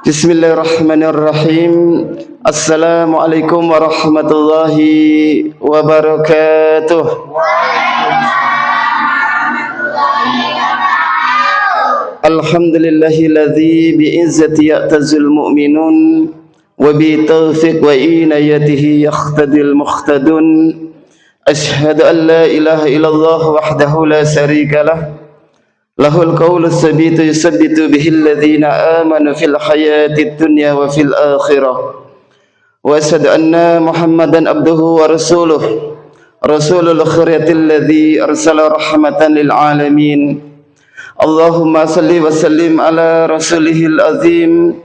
Bismillahirrahmanirrahim. Assalamualaikum warahmatullahi wabarakatuh. Alhamdulillahilladzi bi'izzati ya'tazul mu'minun wa bi taufiq wa inayatihi yaqtadil muqtadun. Ashhadu an la ilaha illallah wahdahu la syarika lah. Lahul qawlus sabitu yusabbitu bihil ladzina amanu fil hayatid dunya wa fil akhirah. Wa asyhadu anna Muhammadan abduhu wa rasuluh. Rasulul khiratil ladzi arsala rahmatan lil alamin. Allahumma salli wa sallim ala rasulihil azim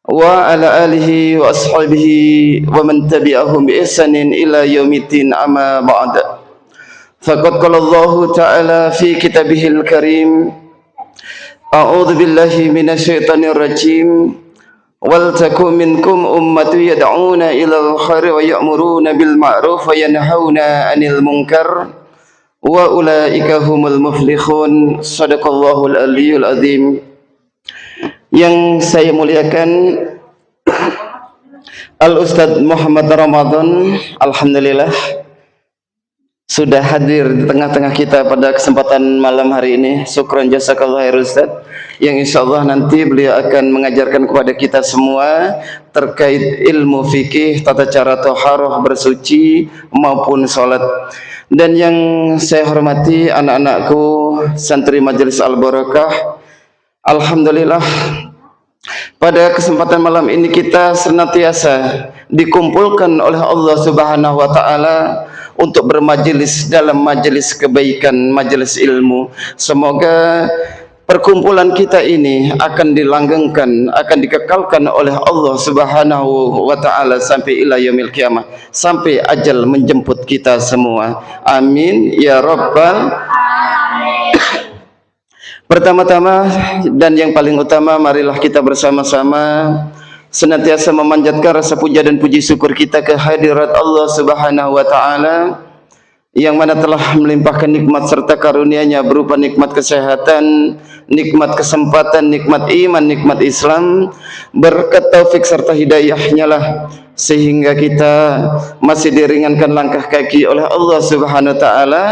wa ala alihi wa ashabihi wa man tabi'ahum bi ihsanin ila yaumiddin amma ba'd. Faqad qala Allah Ta'ala fi kitabihil karim, a'udzu billahi minasyaitonir rajim, wal takum minkum ummatun yad'una ilal khairi wa ya'muruna bil ma'ruf wa yanhauna 'anil munkar wa ulaika humul muflihun. Shadaqallahul aliyyul azim. Yang saya muliakan Al Ustadz Muhammad Ramadan, alhamdulillah sudah hadir di tengah-tengah kita pada kesempatan malam hari ini. Syukran jazakallahu khair Ustaz, yang insyaallah nanti beliau akan mengajarkan kepada kita semua terkait ilmu fikih, tata cara thaharah, bersuci maupun salat. Dan yang saya hormati anak-anakku santri Majelis Al-Barakah, alhamdulillah pada kesempatan malam ini kita senantiasa dikumpulkan oleh Allah Subhanahu wa taala untuk bermajelis dalam majelis kebaikan, majelis ilmu. Semoga perkumpulan kita ini akan dilanggengkan, akan dikekalkan oleh Allah Subhanahu wa taala sampai ila yaumil qiyamah, sampai ajal menjemput kita semua. Amin ya rabbal alamin. Pertama-tama dan yang paling utama, marilah kita bersama-sama senantiasa memanjatkan rasa puja dan puji syukur kita ke hadirat Allah Subhanahu wa taala yang mana telah melimpahkan nikmat serta karunia-Nya berupa nikmat kesehatan, nikmat kesempatan, nikmat iman, nikmat Islam, berkat taufik serta hidayah-Nya lah sehingga kita masih diringankan langkah kaki oleh Allah Subhanahu wa taala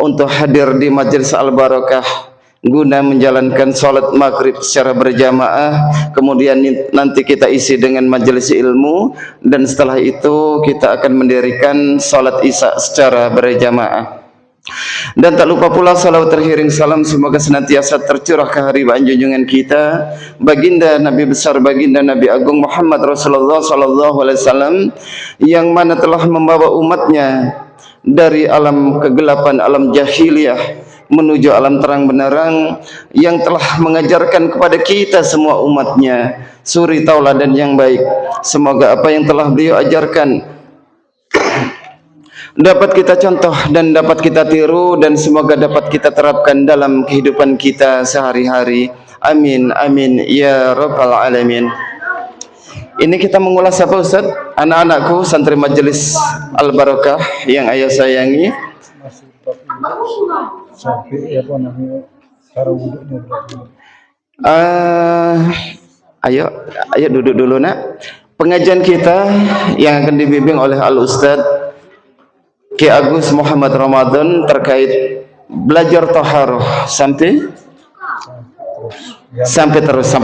untuk hadir di Majelis Al-Barakah guna menjalankan sholat maghrib secara berjamaah, kemudian nanti kita isi dengan majelis ilmu, dan setelah itu kita akan mendirikan sholat isya secara berjamaah. Dan tak lupa pula salawat terhiring salam semoga senantiasa tercurah ke haribaan junjungan kita baginda Nabi besar, baginda Nabi agung Muhammad Rasulullah sallallahu alaihi wasallam, yang mana telah membawa umatnya dari alam kegelapan, alam jahiliyah menuju alam terang benderang, yang telah mengajarkan kepada kita semua umatnya suri tauladan yang baik. Semoga apa yang telah beliau ajarkan dapat kita contoh dan dapat kita tiru, dan semoga dapat kita terapkan dalam kehidupan kita sehari-hari. Amin amin ya rabbal alamin. Ini kita mengulas apa Ustaz? Anak-anakku santri Majelis Al-Barakah yang ayah sayangi. Sampai apa namanya cara wuduknya ayo duduk dulu nak. Pengajian kita yang akan dibimbing oleh Al Ustaz Ki Agus Muhammad Ramadan terkait belajar thaharah sampai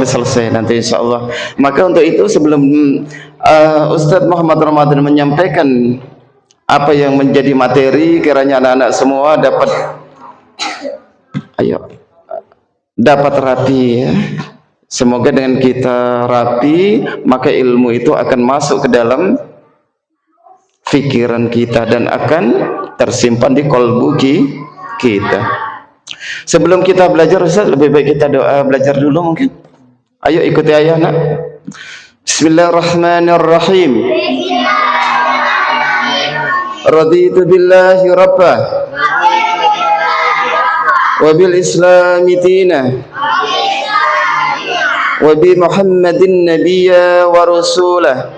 selesai nanti insyaallah. Maka untuk itu sebelum Ustaz Muhammad Ramadan menyampaikan apa yang menjadi materi, kiranya anak-anak semua dapat rapi ya. Semoga dengan kita rapi, maka ilmu itu akan masuk ke dalam pikiran kita dan akan tersimpan di kolbu kita. Sebelum kita belajar Ustaz, lebih baik kita doa belajar dulu mungkin. Ayo ikuti ayah nak. Bismillahirrahmanirrahim. Raditu billahi rabbah wa bil islami dina wa bi Muhammadin nabiyya wa rasulah.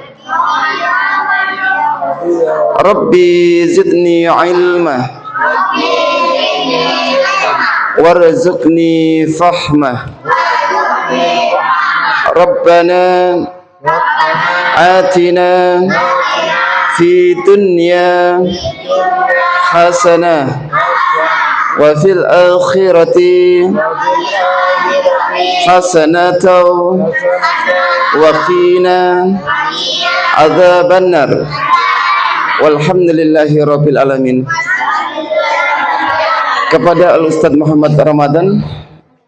Rabbi zidni ilma warzuqni fahma Rabbana atina fi dunya hasanah wa fil akhirati hasanatan wa qina adzabannar. Walhamdulillahi rabbil alamin. Kepada Al-Ustaz Muhammad Ramadan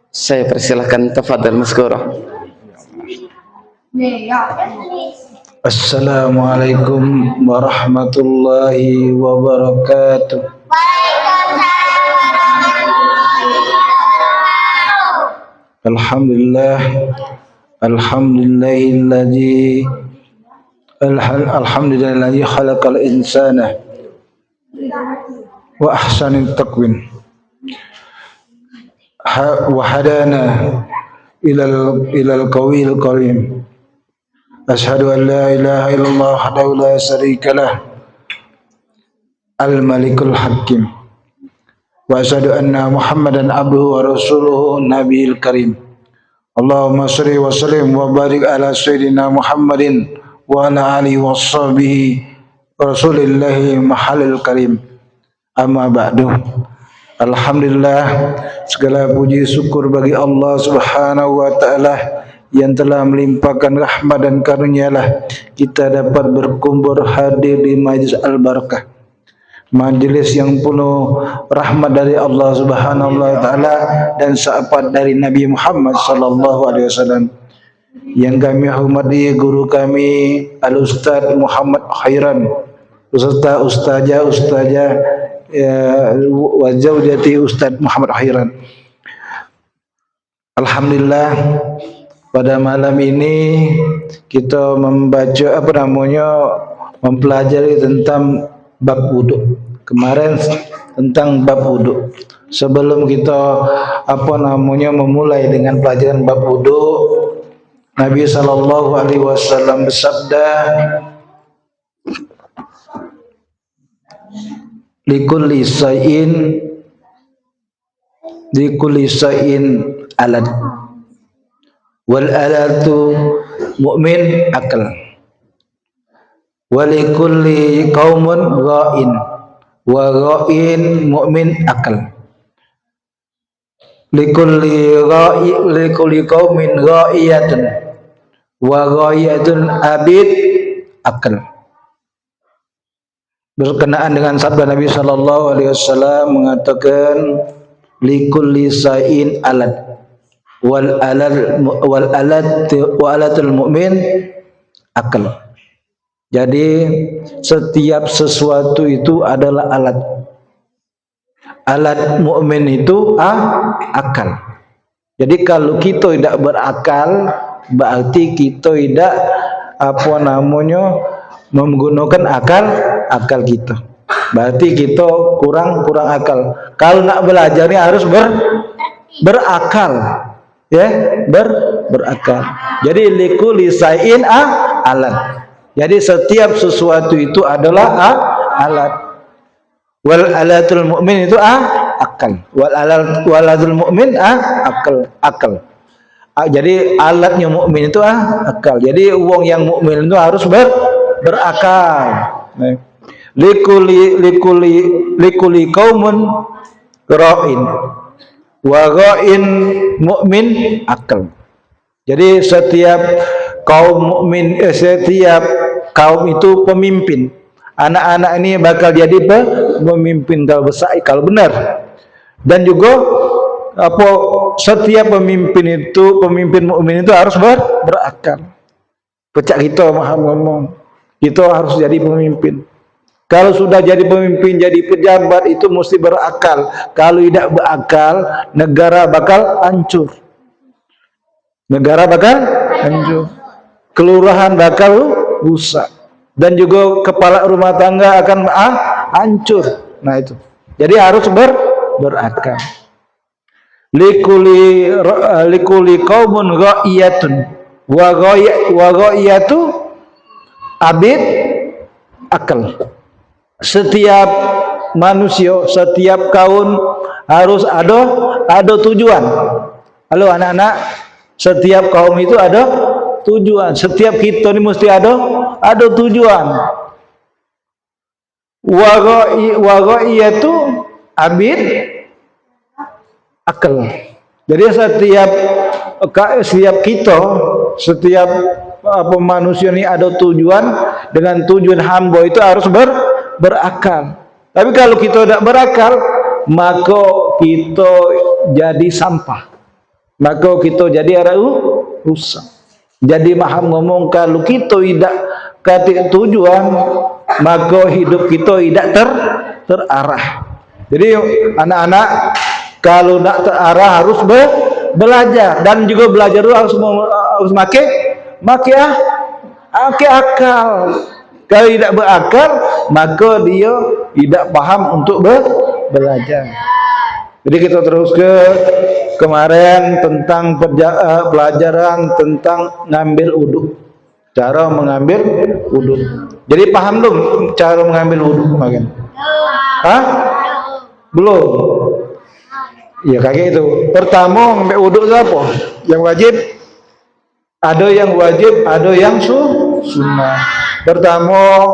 saya persilahkan, tafadhal mazkurah. Assalamualaikum warahmatullahi wabarakatuh. Alhamdulillah, alhamdulillahilladzi khalaqal insana wa ahsanal taqwim wa hadana ilal qawil karim. Asyhadu an la ilaha illallah wahdahu la syarika lah al-malikul hakim wa asyhadu anna muhammadan abduhu wa rasuluhu nabiyil karim. Allahumma shalli wa sallim wa barik ala sayyidina Muhammadin wa ala alihi wa sahbihi rasulillahi mahalil karim. Amma ba'du. Alhamdulillah, segala puji syukur bagi Allah Subhanahu wa taala yang telah melimpahkan rahmat dan karunia-Lah kita dapat berkumpul hadir di majlis al-barakah, majlis yang penuh rahmat dari Allah Subhanahu wa taala dan syafaat dari Nabi Muhammad sallallahu alaihi wasallam. Yang kami hormati guru kami Al-Ustaz Muhammad Khairan, ustazah wa zaujati Ustaz Muhammad Khairan. Alhamdulillah, pada malam ini kita membaca mempelajari tentang bab wudu. Kemarin tentang bab wudu. Sebelum kita memulai dengan pelajaran bab wudu, Nabi sallallahu alaihi wasallam bersabda, likulli shay'in alat wal alatu mu'min akal walikulli qaumun ra'in wa ra'in mu'min akal likulli qaumin ra'iyatun wa ra'iyatun abid akal. Berkenaan dengan sabda Nabi sallallahu alaihi wasallam mengatakan likulli shay'in alat wal alatul mu'min akal. Jadi setiap sesuatu itu adalah alat. Alat mukmin itu akal. Jadi kalau kita tidak berakal, berarti kita tidak menggunakan akal kita. Berarti kita kurang akal. Kalau nak belajar ni harus berakal. Ya, berakal. Jadi likulli shay'in alat. Jadi setiap sesuatu itu adalah alat. Wal alatul mu'min itu akal. Wal alatul mu'min akal. Jadi alatnya mukmin itu akal. Jadi wong yang mukmin itu harus berakal. Likulli qaumun ra'in wa ra'in mu'min akal. Jadi setiap kaum mukmin, setiap kaum itu pemimpin. Anak-anak ini bakal jadi pemimpin kalau besar, kalau benar. Dan juga setiap pemimpin mukmin itu harus berakal. Pecah kita ngomong, kita harus jadi pemimpin. Kalau sudah jadi pemimpin, jadi pejabat itu mesti berakal. Kalau tidak berakal, negara bakal hancur. Kelurahan bakal rusak. Dan juga kepala rumah tangga akan hancur. Nah itu. Jadi harus berakal. Likulli qaumun ra'iyatun wa ra'iyatu abid akal. Setiap manusia, setiap kaum harus ada tujuan. Halo anak-anak, setiap kaum itu ada tujuan. Setiap kita ini mesti ada tujuan. Wagai itu abid akal. Jadi setiap kita, setiap manusia ini ada tujuan. Dengan tujuan hamba itu harus berakal. Tapi kalau kita tidak berakal, maka kita jadi sampah. Maka kita jadi rusak. Jadi maham ngomong kalau kita tidak kata tujuan, maka hidup kita tidak terarah. Jadi anak-anak kalau tidak terarah harus belajar, dan juga belajar itu harus make akal. Kalau tidak berakal, maka dia tidak paham untuk belajar. Jadi kita terus kemarin tentang pelajaran tentang ngambil uduk, cara mengambil uduk. Jadi paham dong cara mengambil uduk kemarin? Hah? Belum? Ya kayak itu. Pertama ngambil uduk itu apa? Yang wajib? Ada yang wajib, ada yang sunnah. Pertama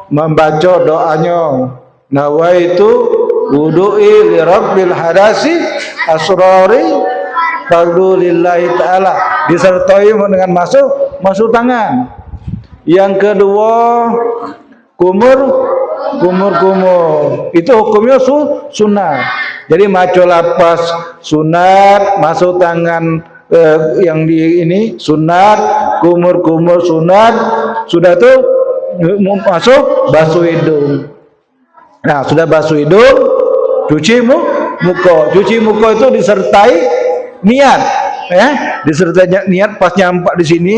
membaca doanya, nawaitu wudu'i li rabbil hadasi asrari fardu lillahi ta'ala, disertai dengan masuk tangan. Yang kedua kumur, itu hukumnya sunat. Jadi maco lapas sunat, masuk tangan yang di ini sunat, kumur sunat. Sudah tuh masuk basuh hidung. Nah, sudah basuh hidung, cuci muka. Cuci muka itu disertai niat, ya. Disertai niat pas nyampak di sini.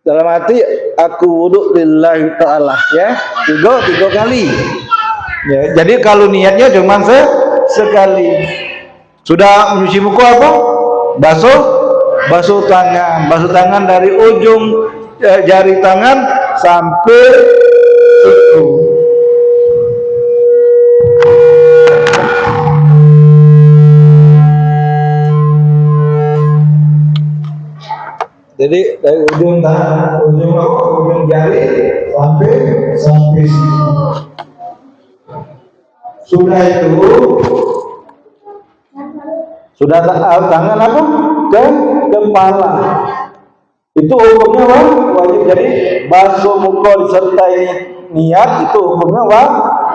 Dalam hati aku wudhu lillahi ta'ala, ya. Tiga kali. Ya, jadi kalau niatnya cuma sekali. Sudah mencuci muka apa? Basuh tangan. Basuh tangan dari ujung jari tangan sampai siku. Jadi dari ujung tangan, ujung jari sampai siku. Sudah itu, sudah tangan apa? Ke kepala. Itu hukumnya wajib. Jadi basuh muka disertai niat itu hukumnya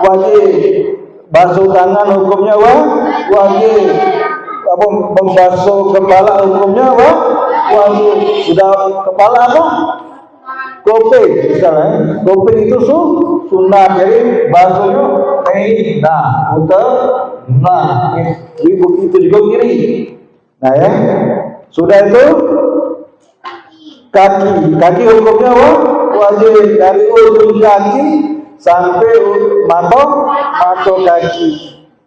wajib. Basuh tangan hukumnya wajib. Membasuh kepala hukumnya wajib. Sudah kepala apa? Kopeng misalnya. Kopeng itu sunnah. Jadi basuhnya jadi begitu juga kiri. Nah ya, sudah itu kaki hukumnya wajib, dari ujung kaki sampai matok kaki,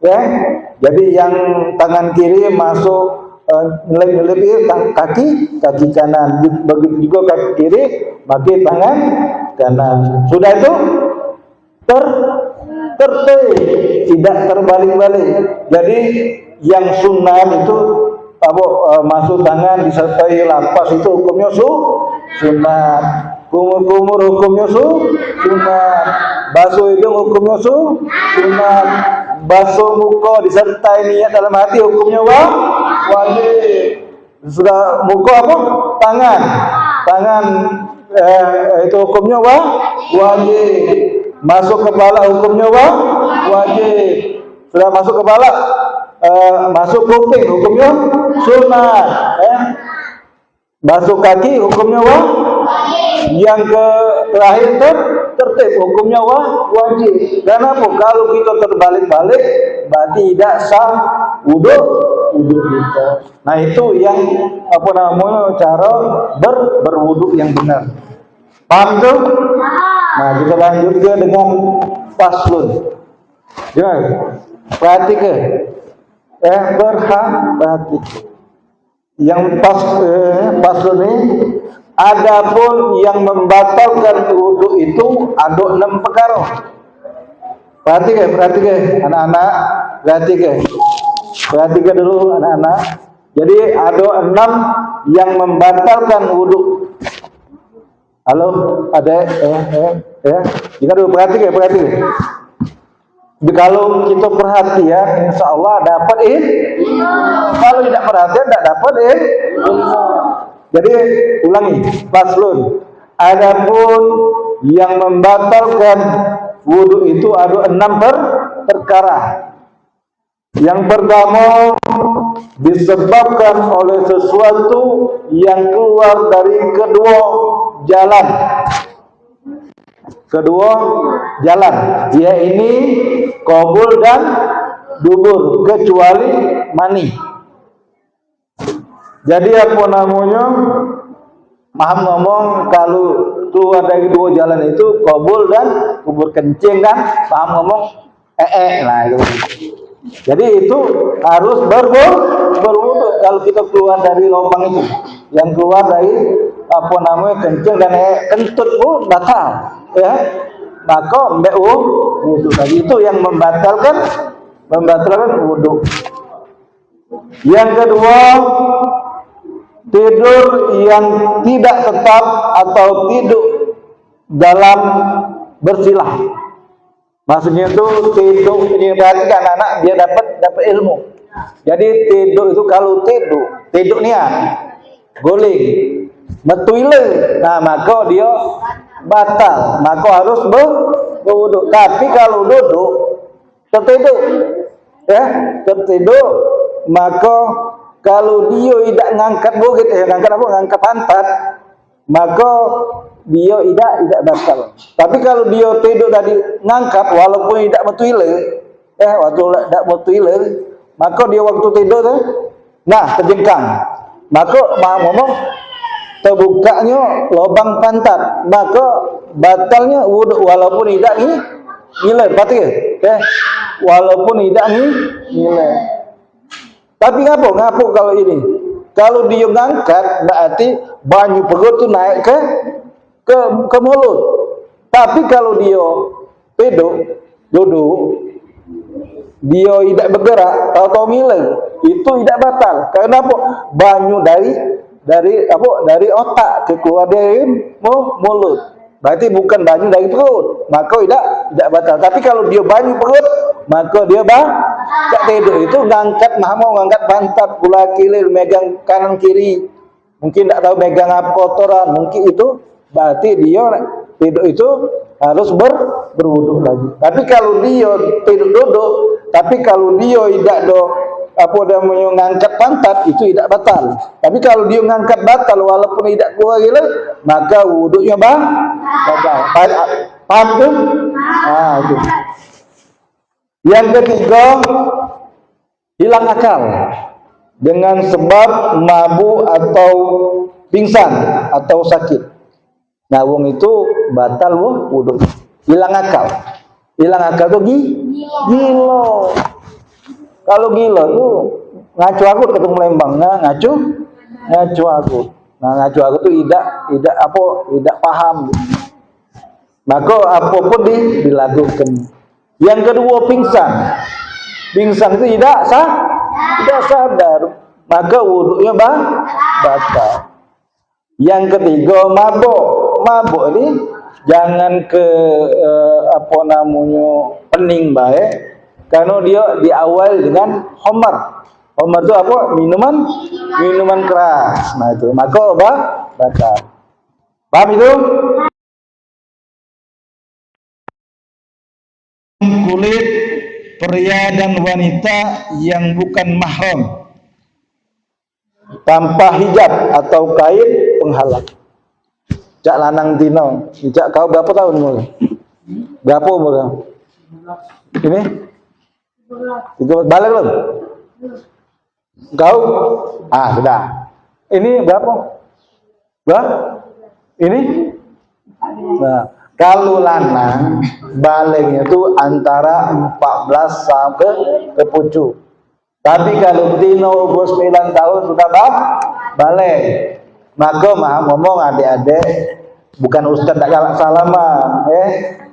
ya. Jadi yang tangan kiri masuk nyelip kaki kanan, begitu juga kaki kiri pakai tangan kanan. Sudah itu tertib, tidak terbalik-balik. Jadi yang sunat itu masuk tangan disertai lapas itu hukumnya sunat. Kumur hukumnya sunat. Basuh hidung hukumnya sunat. Basuh muka disertai niat dalam hati hukumnya wajib. Sudah muka apa? Tangan itu hukumnya wajib. Masuk kepala hukumnya wajib. Sudah masuk kepala, masuk kuping hukumnya sunat. Masuk kaki hukumnya yang terakhir tertib hukumnya wajib. Karena kalau kita terbalik-balik berarti tidak sah wudhu kita. Nah itu yang cara berwudhu yang benar. Paham tuh? Nah kita lanjut ke dengan faslun. Jangan perhatikan, perhatikan. Yang faslun ini, adapun yang membatalkan wudhu itu ada 6 perkara. Perhatikan anak-anak, perhatikan dulu anak-anak. Jadi ada 6 yang membatalkan wudhu. Halo, ada jika dulu perhatikan. Jadi kalau kita perhatian, insya Allah dapat Kalau tidak perhatian, tidak dapat Jadi ulangi, faslun. Adapun yang membatalkan wudhu itu ada 6 perkara. Yang pertama, disebabkan oleh sesuatu yang keluar dari kedua jalan. Dia ini qabul dan dubur, kecuali mani. Jadi apa namanya, paham ngomong kalau keluar dari dua jalan itu qabul dan dubur, kencing kan, paham ngomong lah itu. Jadi itu harus berwudu kalau kita keluar dari lubang itu. Yang keluar dari apa namanya kencing dan kentut batal, ya. Maka wudu tadi itu yang membatalkan wudu. Yang kedua, tidur yang tidak tetap atau tidur dalam bersilah. Maksudnya itu tidur, ini berarti anak-anak dia dapat ilmu. Jadi tidur itu kalau tidur niat, guling, metuile, nah maka dia batal, maka harus berwudu. Tapi kalau duduk tertidur, maka kalau dia tidak ngangkat bukit, ngangkat pantat, maka dia tidak batal. Tapi kalau dia tidur tadi ngangkat walaupun tidak betuile, maka dia waktu tidur terjengkang, maka ngomong terbukanya lubang pantat, maka batalnya wudu walaupun tidak ngiler, batal walaupun tidak ngiler. Tapi ngapo kalau ini? Kalau dia ngangkat berarti banyu perut itu naik ke mulut. Tapi kalau dia duduk, dia tidak bergerak, tahu ngiler, itu tidak batal. Karena apa? Banyu dari otak keluar dari mulut. Berarti bukan banyu dari perut, maka tidak batal. Tapi kalau dia banyu perut, maka dia tak tidur itu ngangkat pantat, gula kilir, megang kanan kiri. Mungkin tidak tahu megang apa kotoran, mungkin itu berarti dia tidur itu harus berwudu lagi. Tapi kalau dia tidur duduk, tapi kalau dia tidak ngangkat pantat, itu tidak batal. Tapi kalau dia ngangkat batal walaupun tidak keluar gila, maka wudunya batal. Paham tu? Itu. Yang ketiga, hilang akal dengan sebab mabuk atau pingsan atau sakit. Nah, wong itu batal wudu. Hilang akal itu gila. Kalau gila itu ngacu aku ketemu Lembang, ngacu aku. Nah, ngacu aku itu tidak paham. Maka apapun dilakukan. Yang kedua, pingsan itu tidak sadar, maka wudunya batal. Yang ketiga, mabuk ini jangan pening baik, karena dia diawal dengan homer itu minuman keras. Nah itu maka batal. Paham itu? Kulit pria dan wanita yang bukan mahram tanpa hijab atau kain penghalang. Cak lanang dino, cak kau berapa tahun umur? Berapa umur? Ini? 13 balik belum? Kau? Sudah. Ini berapa? Ini? Nah, kalau lanang baliknya itu antara 14 sampai ke pucuk. Tapi kalau dino umur 9 tahun sudah balik. Maka ngomong adik-adik, bukan ustaz tak galak salaman,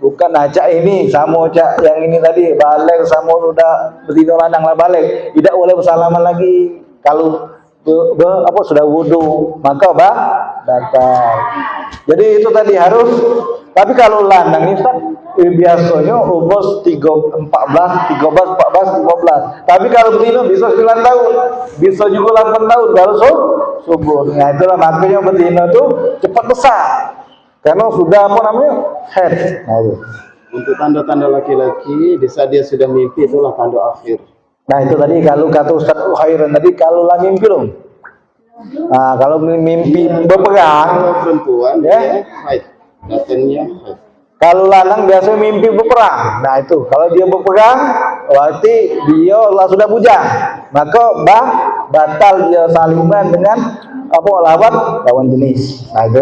bukan ajak ini sama ajak yang ini tadi balik sama sudah betina lanang lah balik, tidak boleh bersalaman lagi. Kalau sudah wudu, maka batal. Jadi itu tadi harus. Tapi kalau lanang ini Ustaz, biasanya umur 14, 13, 14. Tapi kalau betina bisa 9 tahun, bisa juga 8 tahun kalau subur. Nah itulah makanya betina itu cepat besar. Karena sudah head. Nah, itu. Untuk tanda-tanda laki-laki di saat dia sudah mimpi itulah tanda akhir. Nah itu tadi kalau kata Ustaz Khairan tadi kalau lah mimpi dong. Nah kalau mimpi berperang, Kalau perempuan ya, haid, datangnya haid. kalau lanang biasanya mimpi berperang. Nah itu kalau dia berperang berarti dia sudah bujang, maka batal dia saliman dengan lawan jenis. Nah itu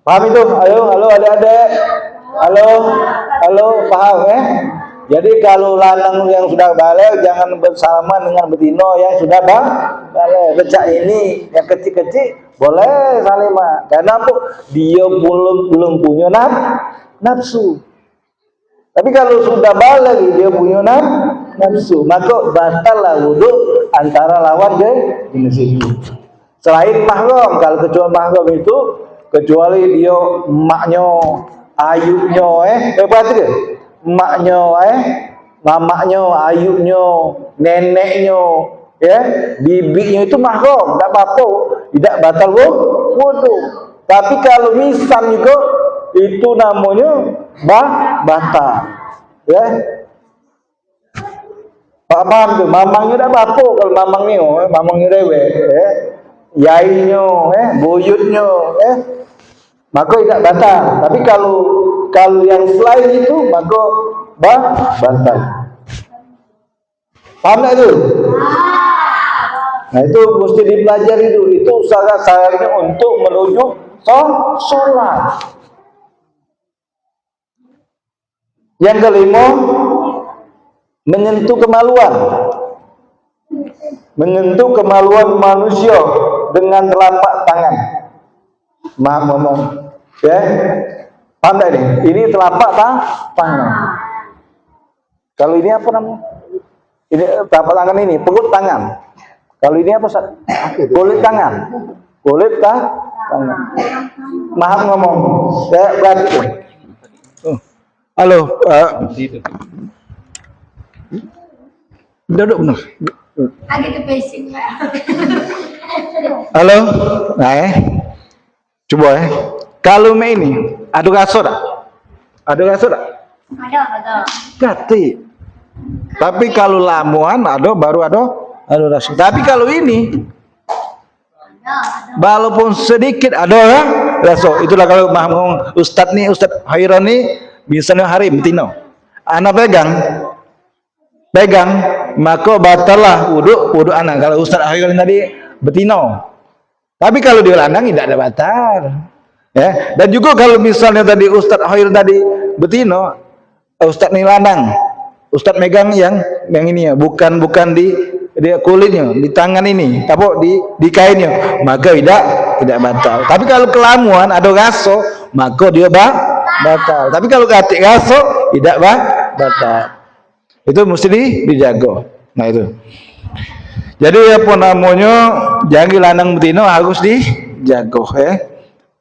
paham itu? Halo adik-adik. Halo paham ya? Jadi kalau lanang yang sudah balik jangan bersalaman dengan betina yang sudah balik. Becak ini yang kecil-kecil boleh salimah. Karena apa? Dia belum punya nafsu. Tapi kalau sudah balik dia punya nafsu, maka batallah wudu antara lawan jenis itu. Selain mahram, kalau kecuali mahram itu kecuali dia emaknya, ayunya, berarti ke? Emaknya, mamaknya, ayunya, neneknya, ya, bibinya itu mahram, tak apa-apa, tidak batal wudu. Tapi kalau misal juga itu namanya batal, ya. Paham tuh, mamangnya tak apa-apa kalau mamangnya dewe, ya. Yainya, buyutnya, maka tidak batal. Tapi kalau yang selain itu maka batal. Paham tak itu? Nah itu mesti dipelajari dulu. Itu syarat-syaratnya untuk menuju sholat. Yang kelima, menyentuh kemaluan. Menyentuh kemaluan manusia dengan telapak tangan. Maaf ngomong, ya. Paham tak ini? Ini telapak tangan. Kalau ini apa namanya? Ini telapak tangan ini, perut tangan. Kalau ini apa? Kulit tangan. Kulit tangan. Maaf ngomong. Saya berarti. Halo, duduk benar. Agak ke basic. Halo, nah coba kalau ini ada rasa tak? Ada rasa tak? Ada. Gati. Tapi kalau lamuan baru ada rasa. Tapi kalau ini walaupun sedikit ada rasa. Itulah kalau Ustadz Khairan nih misalnya hari betina. Anak pegang maka batallah wudu anak. Kalau Ustadz Khairan tadi betina. Tapi kalau dia lanang tidak ada batal. Ya, dan juga kalau misalnya tadi Ustadz Khairan tadi betina, Ustadz nih lanang. Ustadz megang yang ini ya, bukan di kulitnya, di tangan ini, tapi di kainnya, maka tidak batal. Tapi kalau kelamuan ada raso, maka dia batal. Tapi kalau katik raso tidak batal. Itu mesti dijaga. Nah itu. Jadi apa namanya, jangan lanang betina harus dijaga ya.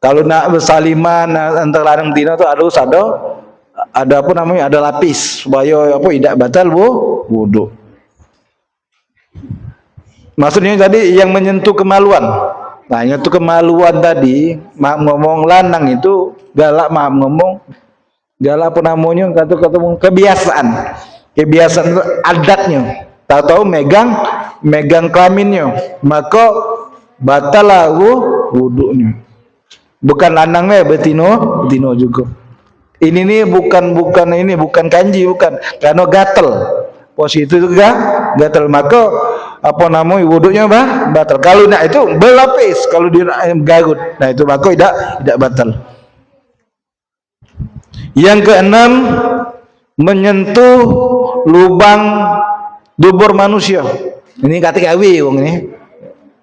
Kalau nak bersaliman antara lanang betina itu harus ada apa namanya, ada lapis supaya tidak batal wudu. Maksudnya tadi yang menyentuh kemaluan. Nah, menyentuh kemaluan tadi, maaf ngomong lanang itu galak, maaf ngomong galak apa namanya, kata kebiasaan adatnya. Tahu megang kelaminnya, maka batal wudunya. Bukan lanangnya betino juga. Ini nih bukan kanji, bukan, karena gatel. Posisi itu gatel, maka apa namanya wudunya batal. Kalau nak itu berlapis, kalau dia garut, nah itu maka tidak batal. Yang keenam, menyentuh lubang dubur manusia. Ini kata wong ini.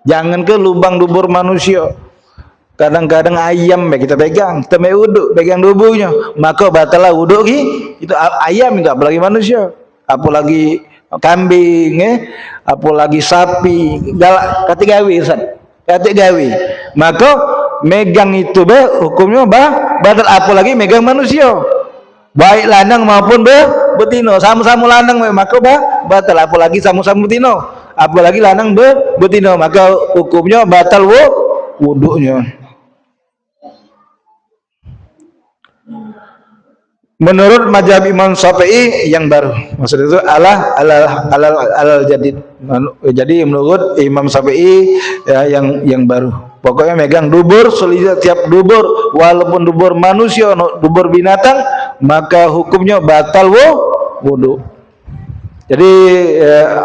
Jangan ke lubang dubur manusia. Kadang-kadang ayam kita pegang wudu, pegang tubuhnya, maka batallah wudu itu ayam itu, apalagi manusia, apalagi kambing, apalagi sapi, galak kati gawe Ustaz. Kati gawe. Maka megang itu hukumnya batal, apalagi megang manusia. Baik lanang maupun betina, sama-sama lanang maka batal, apalagi sama-sama betina. Apalagi lanang betina, maka hukumnya batal wudunya. Menurut mazhab Imam Syafi'i yang baru, maksud itu alal jadid. Jadi menurut Imam Syafi'i ya, yang baru. Pokoknya megang dubur, setiap dubur, walaupun dubur manusia, dubur binatang, maka hukumnya batal wudu. Jadi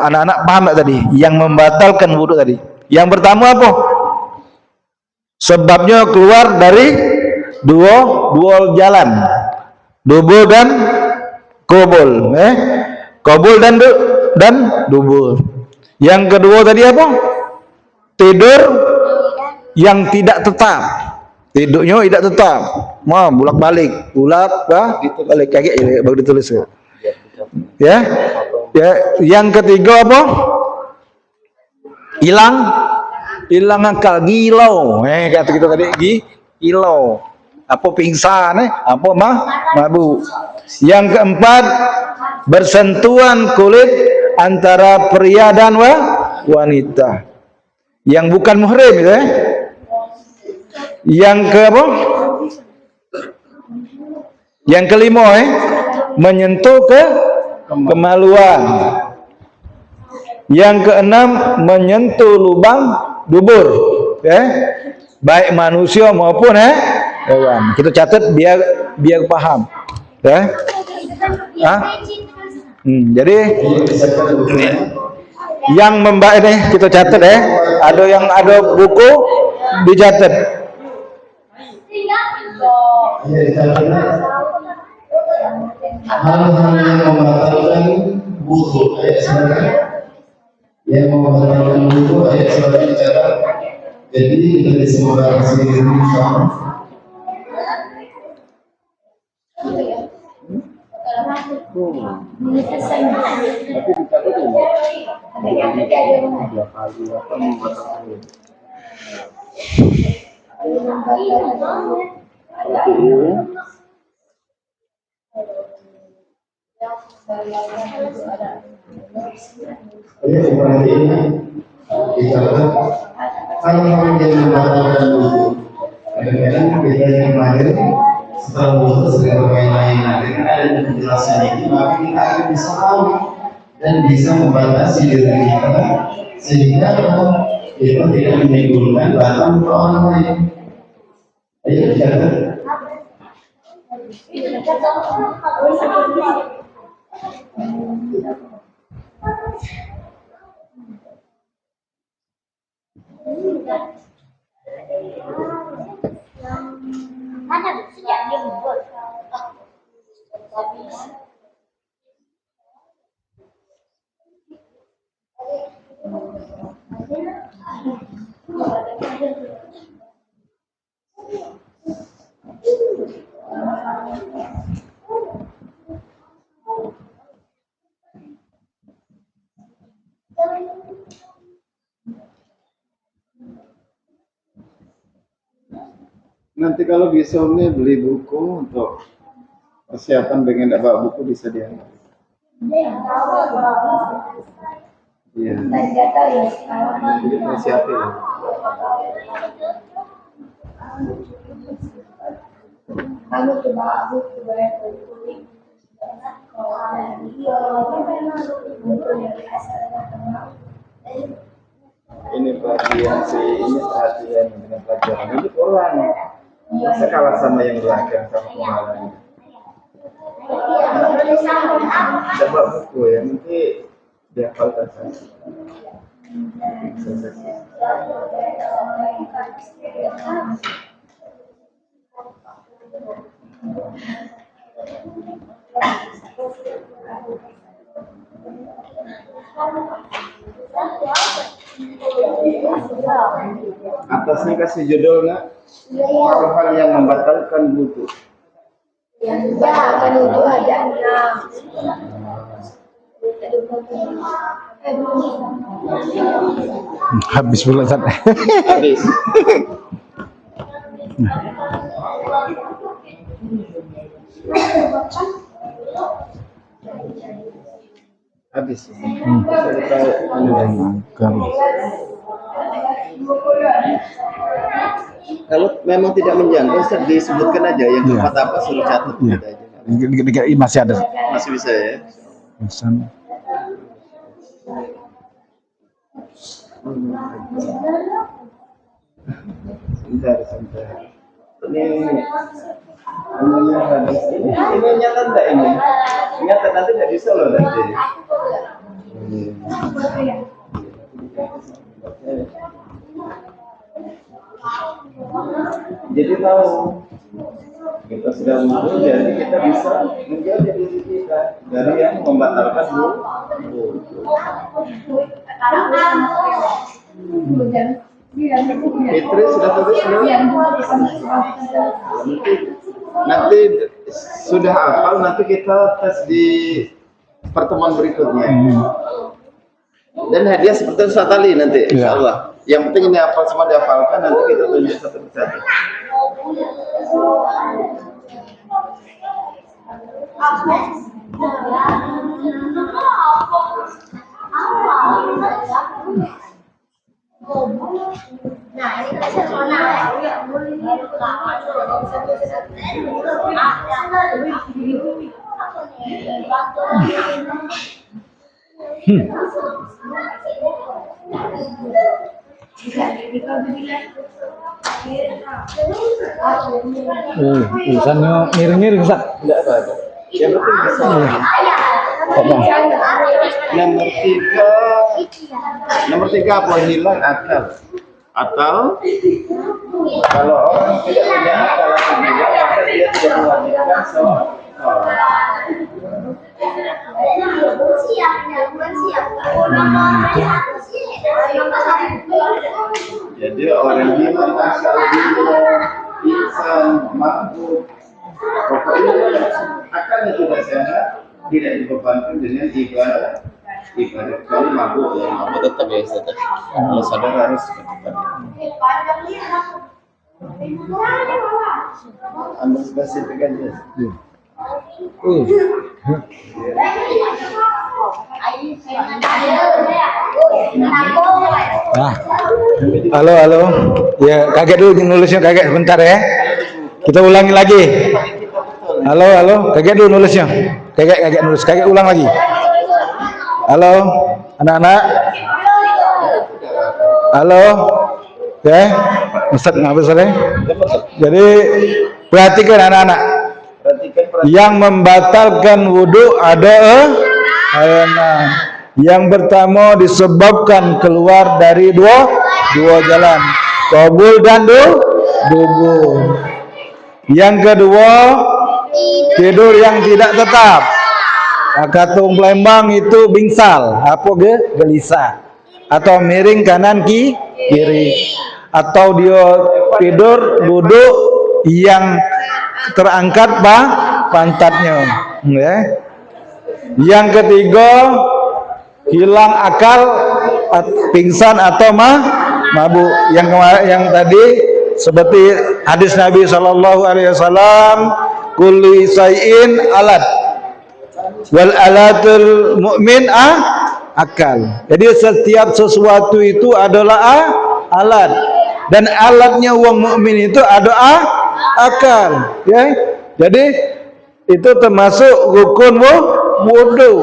anak-anak paham tak tadi? Yang membatalkan wudu tadi. Yang pertama apa? Sebabnya keluar dari dua jalan. Dubur dan kubul, kubul dan dubur. Yang kedua tadi apa? Tidur yang tidak tetap. Tidurnya tidak tetap. Mau bolak-balik balik kaki baru ditulis. Ya. Ya, yang ketiga apa? Hilang akal, gilau. Kata kita tadi gilau. Apa pingsan, apa mabuk. Yang keempat, bersentuhan kulit antara pria dan wanita yang bukan muhrim, gitu. Yang kelima, menyentuh kemaluan. Yang keenam, menyentuh lubang dubur, baik manusia maupun hewan. Kita catat biar paham, ya. Jadi yang membaca ini kita catat, ada yang ada buku dicatat. Hal-hal yang membatalkan wudu, yang membatalkan wudu ayat sebagai dicatat. Jadi kita bisa membahas ini insyaallah. Seperti ini dicatat hal-hal yang membatalkan wudu. Kadang-kadang kita yang kemarin setelah wudu segala lain-lain, dengan adanya penjelasan ini maka kita akan bisa tahu dan bisa membatasi diri kita sehingga kita tidak menimbulkan batal untuk orang lain. Ayo dicatat. Mana sejak dia membuat Nanti kalau besoknya beli buku untuk persiapan dengan bawa buku bisa diambil. Iya. Jadi persiapin. kamu coba buku Ini perhatian ini perhatian dengan pelajaran ini kurang. Masa kalah sama yang belakang sama kemarin. Coba buku ya, nanti dihafalkan saja. Atasnya kasih judul nak, hal-hal yang membatalkan wudu. yang akan untuk adanya Habis pula Ustaz. Habis. Habis. Kalau memang tidak menjangkau, Ustaz, disebutkan aja yang tempat apa, suruh catat gitu aja. Masih ada. Masih bisa ya. Pesan. Sebentar. Ini nyata enggak ini? Nyata nanti nggak bisa loh nanti. Jadi tahu kita sudah wudhu, jadi kita bisa menjaga diri kita dari yang membatalkan wudhu. Fitri sudah tulis belum? Nanti sudah hafal, nanti kita tes di pertemuan berikutnya. Dan hadiah seperti Ustaz Ali nanti, insya Allah. Yang penting ini hafal semua dihafalkan, nanti kita tunjuk satu persatu. Nah, ini kan zona ya. Urusannya miring-miring Ustaz. Tidak ada. Yang penting bisa. Nomor tiga apa? Hilang akal. Atau kalau orang tidak punya akal atau hilang, maka dia tidak mewajibkan sholat. Jadi orang hilang akal, pingsan, mabuk, pokoknya akalnya tidak sehat, tidak dibebankan dengan ibadah. Kalau mabuk ya mabuk tetap ya Ustaz. Kalau sadar harus Anda spesifik aja. Nah. Halo. Ya, kaget dulu nulisnya, kaget sebentar ya. Kita ulangi lagi. Halo, kaget dulu nulisnya. Kaget nulis, kaget ulang lagi. Halo, anak-anak. Halo. Ya, Ustaz ngapa Ustaz? Jadi perhatikan anak-anak. Yang membatalkan wudhu ada yang pertama disebabkan keluar dari dua jalan, qabul dan dubur. Yang kedua tidur yang tidak tetap. Katung Palembang itu bingsal, apa gelisah, atau miring kanan kiri, atau dia tidur duduk yang terangkat pantatnya, ya. Yang ketiga hilang akal, pingsan atau mabuk. Yang tadi seperti hadis Nabi SAW, kulli say'in alat wal alatul mu'min akal. Jadi setiap sesuatu itu adalah alat, dan alatnya wong mukmin itu ada akal, ya. Jadi itu termasuk rukun wudu.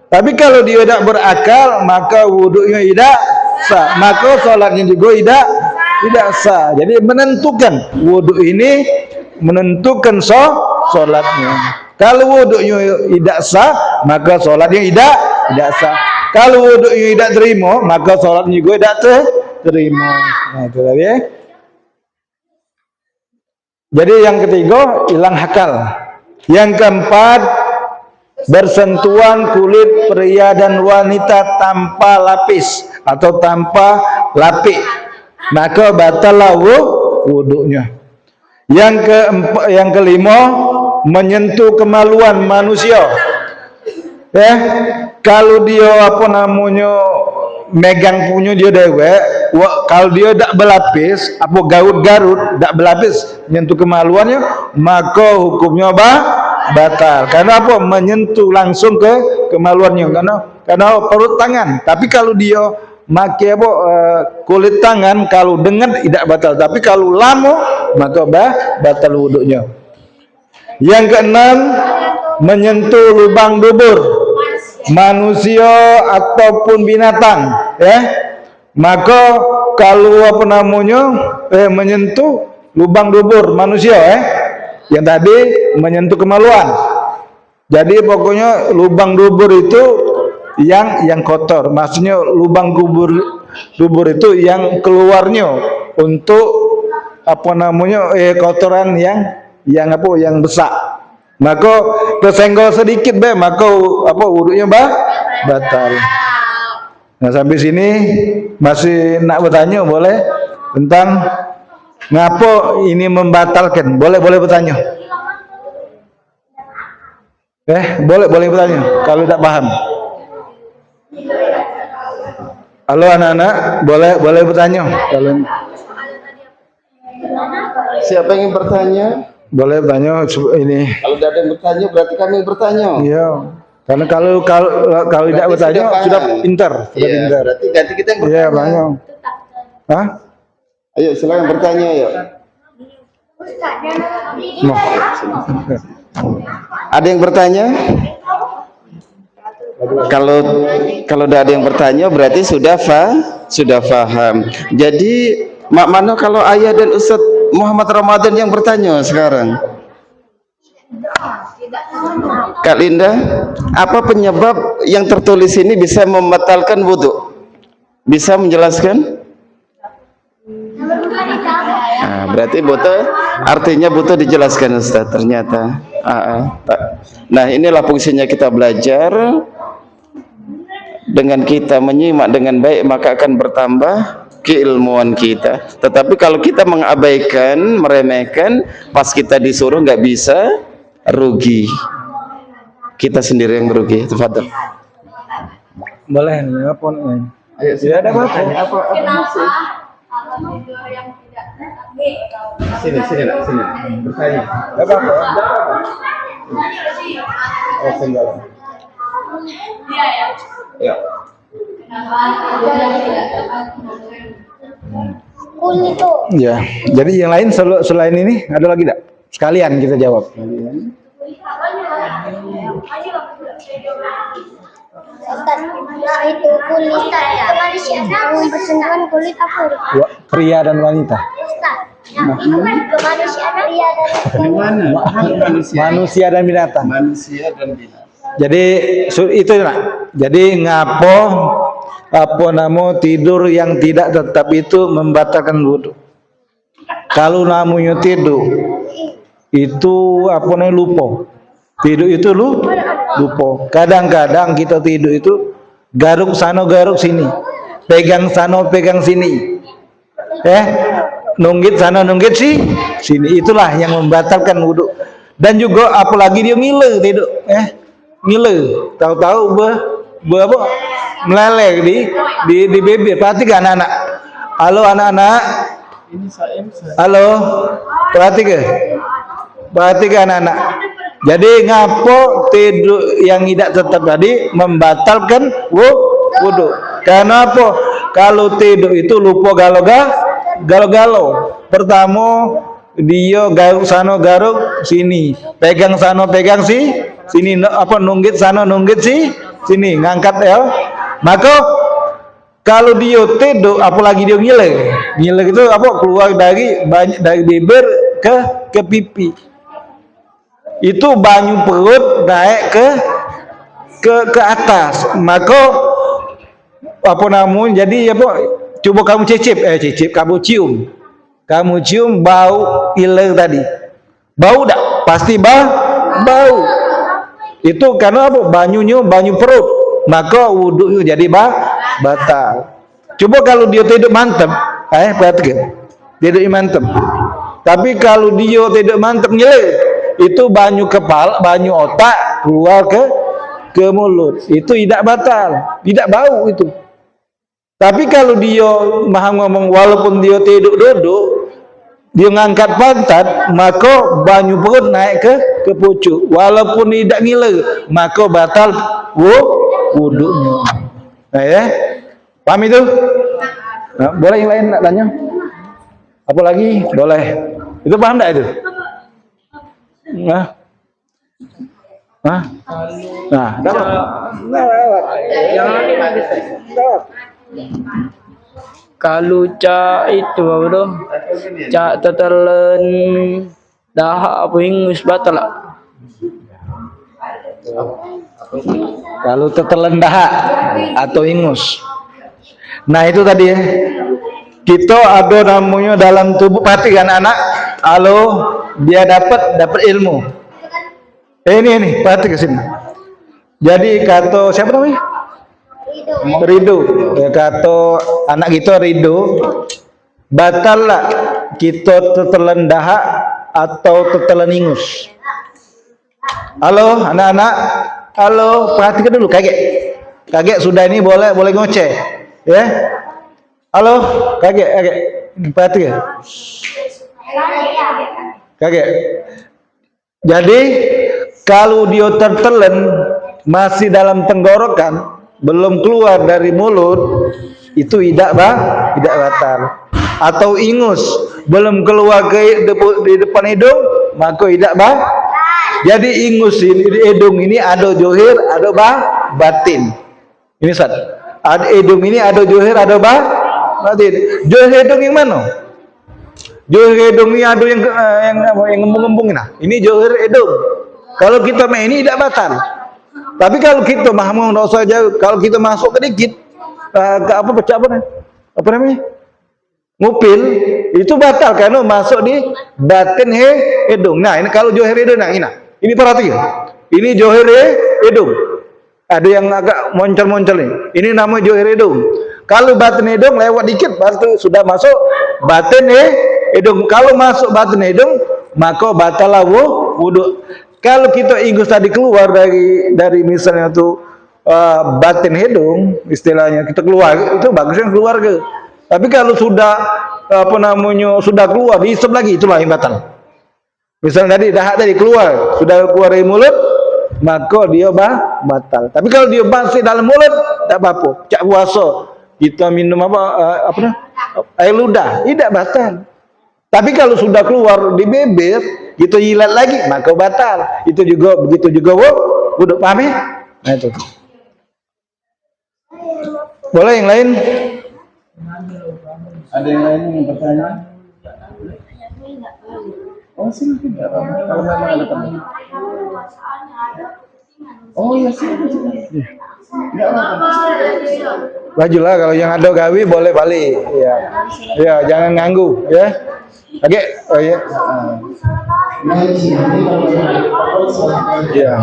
Tapi kalau dia tidak berakal, maka wudunya tidak sah, maka salatnya juga tidak sah. Jadi menentukan wudu ini menentukan salatnya. Kalau wudunya tidak sah, maka salatnya tidak sah. Kalau wudunya tidak terima, maka salatnya juga tidak terima. Nah, itu tadi ya. Jadi yang ketiga hilang akal. Yang keempat bersentuhan kulit pria dan wanita tanpa lapis atau tanpa lapik, maka batal wudunya. Yang kelima menyentuh kemaluan manusia, Ya, kalau dia apa namanya megang punya dia dewek, kalau dia tak berlapis, apa garut-garut tak berlapis menyentuh kemaluannya, maka hukumnya batal. Karena apa? Menyentuh langsung ke kemaluannya. Karena perut tangan. Tapi kalau dia pakai apa kulit tangan, kalau dengan tidak batal. Tapi kalau lama, maka batal wudunya. Yang keenam, menyentuh lubang dubur manusia ataupun binatang, ya. Maka kalau apa namanya menyentuh lubang dubur manusia, yang tadi menyentuh kemaluan. Jadi pokoknya lubang dubur itu yang kotor, maksudnya lubang dubur itu yang keluarnya untuk apa namanya kotoran yang besar. Maka tersenggol sedikit maka apa wudunya batal. Nah, sampai sini masih nak bertanya boleh tentang ngapa ini membatalkan? Boleh bertanya. Boleh bertanya kalau tidak paham. Halo anak-anak, boleh bertanya kalau siapa yang ingin bertanya? Boleh bertanya ini. Kalau tidak ada yang bertanya berarti kami yang bertanya. Iya. Karena kalau tidak bertanya sudah pintar, Berarti ganti kita yang bertanya. Iya, banyak. Hah? Ayo silakan bertanya ya. No. Ada yang bertanya? Kalau tidak ada yang bertanya berarti sudah paham. Jadi mak mana kalau ayah dan Ustaz Muhammad Ramadan yang bertanya sekarang? Kak Linda, apa penyebab yang tertulis ini bisa membatalkan wudu? Bisa menjelaskan? Nah, berarti artinya butuh dijelaskan Ustaz ternyata. Nah, inilah fungsinya kita belajar. Dengan kita menyimak dengan baik maka akan bertambah keilmuan kita. Tetapi kalau kita mengabaikan, meremehkan, pas kita disuruh nggak bisa, rugi. Kita sendiri yang merugi. Tafadhol. Boleh apa nih? Ayo, tidak ada apa-apa. Sini. Bertanya. Apa-apa. Senggalan. Ya. Ya, jadi yang lain selain ini ada lagi tidak? Sekalian kita jawab. Itu kulit yang bersentuhan kulit apa? Pria dan wanita. Kemanusiaan pria dan Manusia dan binatang. Manusia dan binatang. Jadi itu nak. Jadi ngapo apa nama tidur yang tidak tetap itu membatalkan wudu. Kalau namanya tidur itu apa namanya lupa. Tidur itu lupa. Kadang-kadang kita tidur itu garuk sana garuk sini. Pegang sana pegang sini. Nunggit sana nunggit sini. Itulah yang membatalkan wudu. Dan juga apalagi dia ngiler tidur, ngiler. Tahu-tahu apa? Meleleh di bibir. Perhatikan anak-anak. Halo anak-anak. Halo. Perhatikan anak-anak. Jadi ngapo tidur yang tidak tetap tadi membatalkan wudu. Karena apa? Kalau tidur itu lupa galau-galau. Pertama dia garuk sana garuk sini, pegang sana pegang sini, apa nunggit sana nunggit sini, ngangkat maka kalau dia tidur apalagi dia ngiler itu apa keluar dari bibir ke pipi, itu banyu perut naik ke atas, maka apa namanya jadi apa coba kamu cicip kamu cium bau iler tadi, bau tak? Pasti bau. Itu karena apa? Banyu perut, maka wudhu jadi batal. Coba kalau dia tidak mantap, perhatikan, tidak mantap. Tapi kalau dia tidak mantap ngiler, itu banyu kepala, banyu otak keluar ke mulut, itu tidak batal, tidak bau itu. Tapi kalau dia maha ngomong walaupun dia tidur duduk, dia ngangkat pantat, maka banyu perut naik ke pucuk. Walaupun tidak ngiler, maka batal wuduknya. Nah, ya, paham itu? Nah, boleh yang lain nak tanya? Apa lagi? Boleh. Itu paham tak itu? Nah, dapat. Kalau cak itu apa tu? Cak tertelen dahak apa ingus batal tak? Kalau tertelan dahak atau ingus. Nah itu tadi ya. Kita ada namanya dalam tubuh, perhatikan anak, kalau dia dapat ilmu. Ini perhati ke sini. Jadi kata siapa namanya? Ridho. Ya, kata anak kita Ridho, batal lah kita tertelan dahak atau tertelan ingus. Halo anak-anak, halo, perhatikan dulu, kaget sudah ini boleh ngoceh, ya. Halo, kaget, perhatikan, kaget. Jadi kalau dia tertelan masih dalam tenggorokan, belum keluar dari mulut, itu tidak batal. Atau ingus belum keluar di depan hidung, maka tidak Jadi ingus ini di hidung ini ada johir, ada batin. Ini Ustaz. Ada hidung ini ada johir, ada batin. Johir hidung yang mana? Johir hidung ini ada yang ngembung-ngembung nah. Ini johir hidung. Kalau kita main ini tidak batal. Tapi kalau kita mahmum dosa jauh, kalau kita masuk ke dikit ke apa namanya? Ngupil, itu batal karena masuk di batin hidung. Nah, ini kalau johir hidung nah ini perhatikan. Ini johir hidung. Ada yang agak moncol-moncol ini. Ini namanya johir hidung. Kalau batin hidung lewat dikit baru sudah masuk batin hidung. Kalau masuk batin hidung, maka batal wudu. Kalau kita ingus tadi keluar dari misalnya tuh batin hidung, istilahnya kita keluar, itu bagusnya keluar ke. Tapi kalau sudah sudah keluar dihisap lagi, itulah yang batal. Misalnya dahak tadi keluar, sudah keluar dari mulut, maka dia batal. Tapi kalau dia masih dalam mulut, tak apa-apa. Cak puasa, kita minum air ludah, tidak batal. Tapi kalau sudah keluar di bibir, kita jilat lagi, maka batal. Itu juga begitu juga wudu, paham ya? Nah itu. Boleh yang lain? Ada yang lain yang bertanya? Oh silahkan. Kalau memang ada pertanyaan. Oh ya silahkan. Enggak apa-apa. Bajulah kalau yang ada gawi boleh balik. Ya. Ya, jangan ganggu ya. Oke, oh ya. Ya.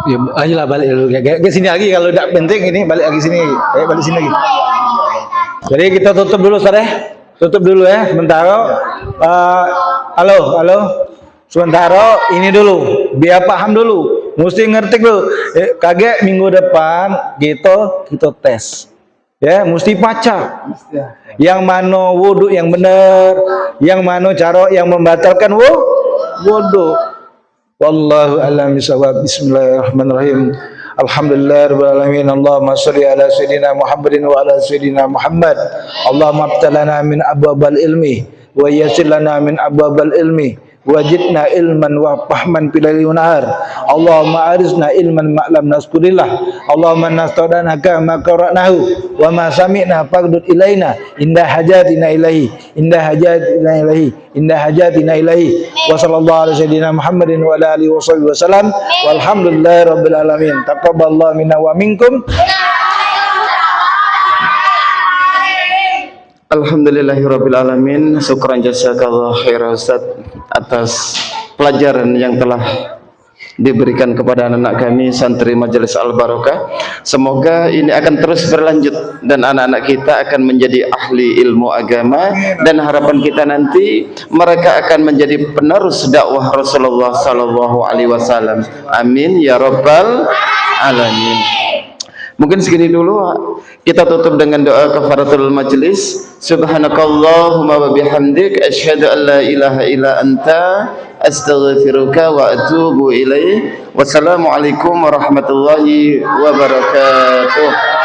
Ya, ayolah balik dulu. Ke sini lagi kalau tidak penting ini balik lagi sini. Balik sini lagi. Jadi kita tutup dulu, Ustaz ya. Tutup dulu ya sementara. Halo. Sementara ini dulu, biar paham dulu. Mesti ngerti dulu. Kaget minggu depan kita tes. Ya, mesti baca. Yang mana wudu yang benar, yang mana cara yang membatalkan wudu. Wallahu a'lam bishawab. Bismillahirrahmanirrahim. Alhamdulillahirabbil alamin. Allahumma shalli ala sayidina Muhammadin wa ala sayidina Muhammad. Allahumma abtalana min abwabil ilmi wa yassir lana min abwabil ilmi wajidna ilman wa fahman filal nahar. Allahumma arizna ilman ma'lam naskurillah. Allahumma nastaudanaka ma qara'nahu wa ma sami'na faqdud ilaina indah hajatina ilahi wa sallallahu alaihi sayyidina Muhammadin wa ala alihi wa sallam walhamdulillahi rabbil alamin. Taqabbalallahu minna wa minkum. Alhamdulillahirabbil alamin. Syukran jazakallahu khairan Ustaz. atas pelajaran yang telah diberikan kepada anak-anak kami santri Majelis Al-Barakah. Semoga ini akan terus berlanjut dan anak-anak kita akan menjadi ahli ilmu agama, dan harapan kita nanti mereka akan menjadi penerus dakwah Rasulullah sallallahu alaihi wasallam. Amin ya rabbal alamin. Mungkin segini dulu, kita tutup dengan doa kafaratul majlis. Subhanakallahumma wa bihamdik asyhadu an la ilaha illa anta astaghfiruka wa atubu ilaik. Wassalamualaikum warahmatullahi wabarakatuh.